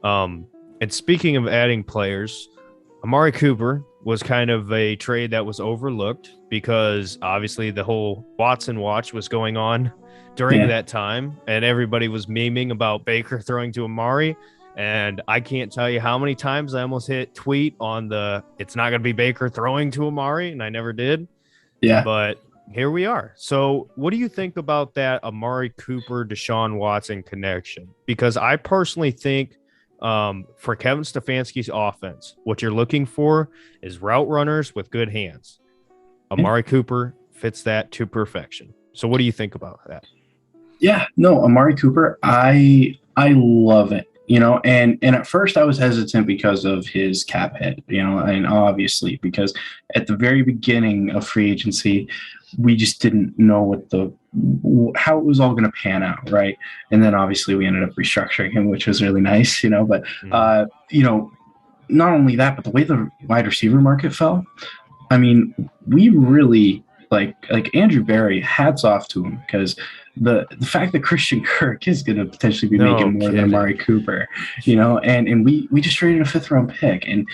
And speaking of adding players, Amari Cooper was kind of a trade that was overlooked because obviously the whole Watson watch was going on during Yeah. that time, and everybody was memeing about Baker throwing to Amari. And I can't tell you how many times I almost hit tweet on the it's not going to be Baker throwing to Amari, and I never did. Yeah. But here we are. So, what do you think about that Amari Cooper, Deshaun Watson connection? Because I personally think for Kevin Stefanski's offense, what you're looking for is route runners with good hands. Yeah. Amari Cooper fits that to perfection. So, what do you think about that? Yeah. No, Amari Cooper, I love it. And at first I was hesitant because of his cap hit, and obviously because at the very beginning of free agency, we just didn't know how it was all going to pan out, right? And then obviously we ended up restructuring him, which was really nice, but Mm. not only that, but the way the wide receiver market fell, I mean, we really like Andrew Berry, hats off to him, because the fact that Christian Kirk is going to potentially be No making more than kidding. Amari Cooper, and we just traded a fifth round pick, and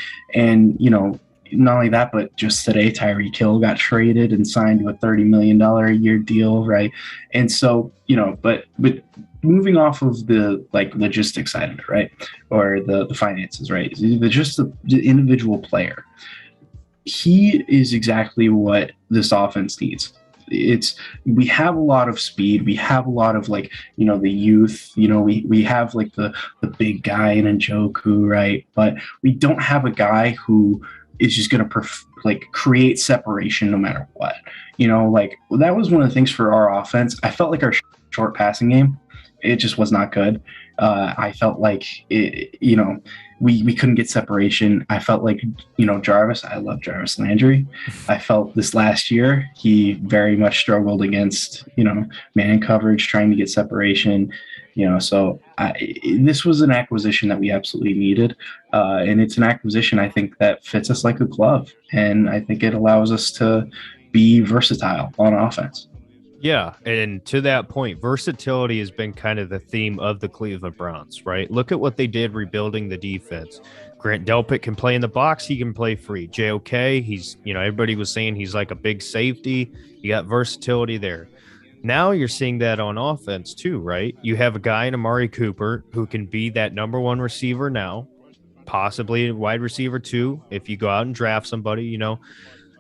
not only that, but just today Tyreek Hill got traded and signed to a $30 million a year deal, right? And so but moving off of the logistics side of it, right, or the finances, right, just the individual player, he is exactly what this offense needs. We have a lot of speed, we have a lot of the youth, we have the big guy in Njoku, right? But we don't have a guy who is just going to create separation no matter what. That was one of the things for our offense. I felt like our short passing game, it just was not good. I felt like we couldn't get separation. I felt like, Jarvis, I love Jarvis Landry. I felt this last year, he very much struggled against, man coverage, trying to get separation, this was an acquisition that we absolutely needed. And it's an acquisition, I think, that fits us like a glove. And I think it allows us to be versatile on offense. Yeah, and to that point, versatility has been kind of the theme of the Cleveland Browns, right? Look at what they did rebuilding the defense. Grant Delpit can play in the box, he can play free. JOK, everybody was saying he's like a big safety. You got versatility there. Now you're seeing that on offense too, right? You have a guy in Amari Cooper who can be that number one receiver now, possibly a wide receiver too, if you go out and draft somebody,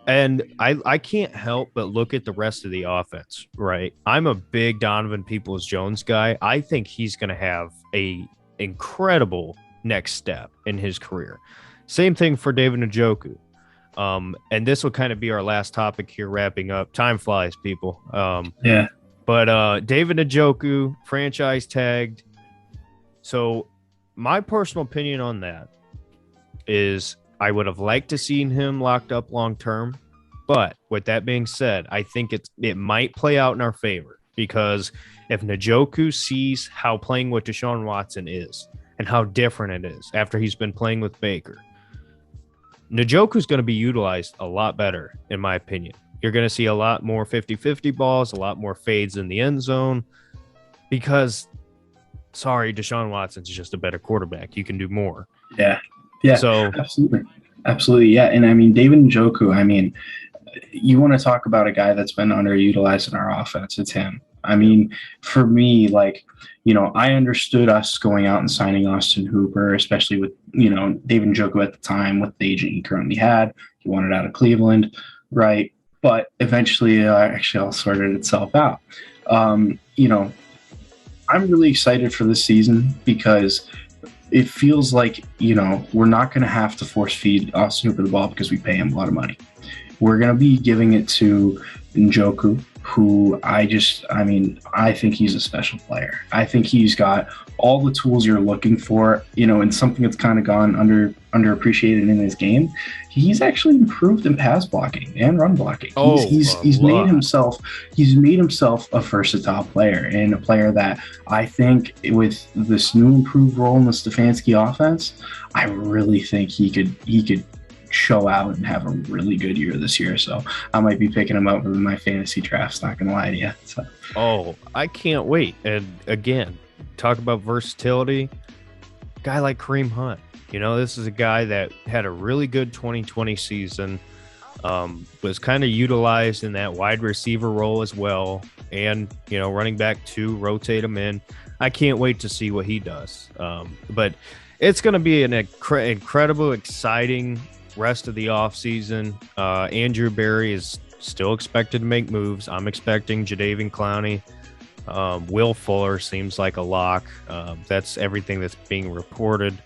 and I can't help but look at the rest of the offense, right? I'm a big Donovan Peoples-Jones guy. I think he's going to have a incredible next step in his career. Same thing for David Njoku. And this will kind of be our last topic here, wrapping up. Time flies, people. Yeah. But David Njoku, franchise tagged. So my personal opinion on that is I would have liked to seen him locked up long term. But with that being said, I think it might play out in our favor, because if Njoku sees how playing with Deshaun Watson is and how different it is after he's been playing with Baker, Njoku's going to be utilized a lot better, in my opinion. You're going to see a lot more 50-50 balls, a lot more fades in the end zone, because, sorry, Deshaun Watson's just a better quarterback. You can do more. Yeah. Yeah, So, absolutely. Absolutely. Yeah. And I mean, David Njoku, I mean, you want to talk about a guy that's been underutilized in our offense, it's him. I mean, for me, I understood us going out and signing Austin Hooper, especially with, David Njoku at the time, with the agent he currently had. He wanted out of Cleveland, right? But eventually, actually, all sorted itself out. I'm really excited for this season because it feels like, we're not going to have to force feed Austin Hooper the ball because we pay him a lot of money. We're going to be giving it to Njoku, who I think he's a special player. I think he's got all the tools you're looking for, and something that's kind of gone underappreciated in his game. He's actually improved in pass blocking and run blocking. He's made himself a versatile player, and a player that I think with this new improved role in the Stefanski offense, I really think he could show out and have a really good year this year. So I might be picking him up in my fantasy drafts, not gonna lie to you. So. Oh, I can't wait. And again, talk about versatility. guy like Kareem Hunt. This is a guy that had a really good 2020 season, was kind of utilized in that wide receiver role as well. And, running back to rotate him in. I can't wait to see what he does. But it's going to be an incredible, exciting rest of the offseason. Andrew Berry is still expected to make moves. I'm expecting Jadeveon Clowney. Will Fuller seems like a lock. That's everything that's being reported.